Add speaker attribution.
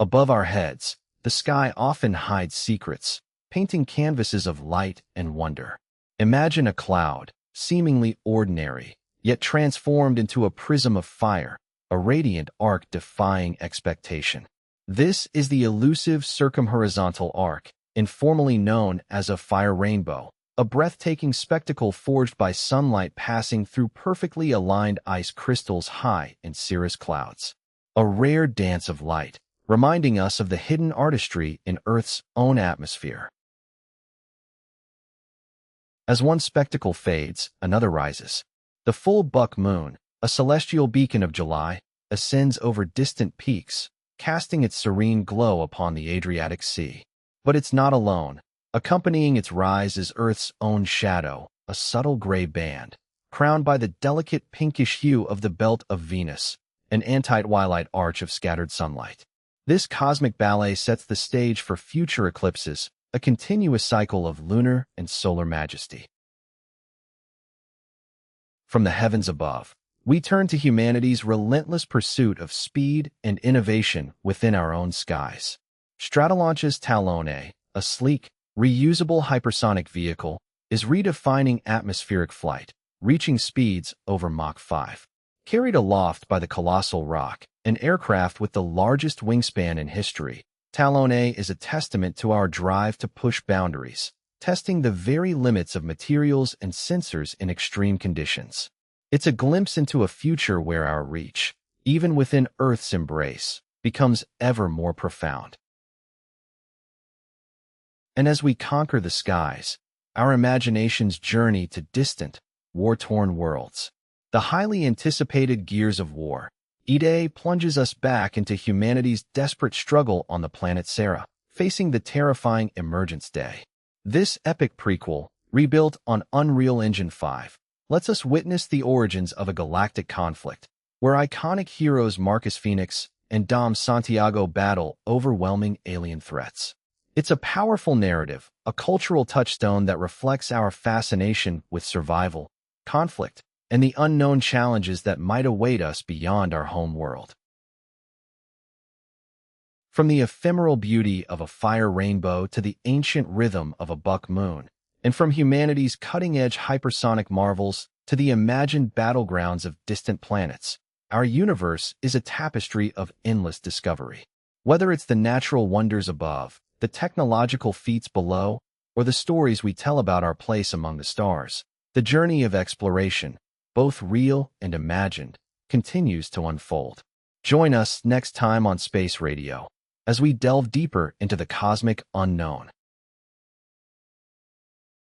Speaker 1: Above our heads, the sky often hides secrets, painting canvases of light and wonder. Imagine a cloud, seemingly ordinary, yet transformed into a prism of fire, a radiant arc defying expectation. This is the elusive circumhorizontal arc, informally known as a fire rainbow, a breathtaking spectacle forged by sunlight passing through perfectly aligned ice crystals high in cirrus clouds. A rare dance of light, reminding us of the hidden artistry in Earth's own atmosphere. As one spectacle fades, another rises. The full buck moon, a celestial beacon of July, ascends over distant peaks, casting its serene glow upon the Adriatic Sea. But it's not alone. Accompanying its rise is Earth's own shadow, a subtle gray band, crowned by the delicate pinkish hue of the belt of Venus, an anti-twilight arch of scattered sunlight. This cosmic ballet sets the stage for future eclipses, a continuous cycle of lunar and solar majesty. From the heavens above, we turn to humanity's relentless pursuit of speed and innovation within our own skies. Stratolaunch's Talon-A, a sleek, reusable hypersonic vehicle, is redefining atmospheric flight, reaching speeds over Mach 5. Carried aloft by the colossal rock, an aircraft with the largest wingspan in history, Talon-A is a testament to our drive to push boundaries, testing the very limits of materials and sensors in extreme conditions. It's a glimpse into a future where our reach, even within Earth's embrace, becomes ever more profound. And as we conquer the skies, our imaginations journey to distant, war-torn worlds. The highly anticipated Gears of War, E-Day, plunges us back into humanity's desperate struggle on the planet Sarah, facing the terrifying Emergence Day. This epic prequel, rebuilt on Unreal Engine 5, lets us witness the origins of a galactic conflict, where iconic heroes Marcus Phoenix and Dom Santiago battle overwhelming alien threats. It's a powerful narrative, a cultural touchstone that reflects our fascination with survival, conflict, and the unknown challenges that might await us beyond our home world. From the ephemeral beauty of a fire rainbow to the ancient rhythm of a buck moon, and from humanity's cutting-edge hypersonic marvels to the imagined battlegrounds of distant planets, our universe is a tapestry of endless discovery. Whether it's the natural wonders above, the technological feats below, or the stories we tell about our place among the stars, the journey of exploration, both real and imagined, continues to unfold. Join us next time on Space Radio, as we delve deeper into the cosmic unknown.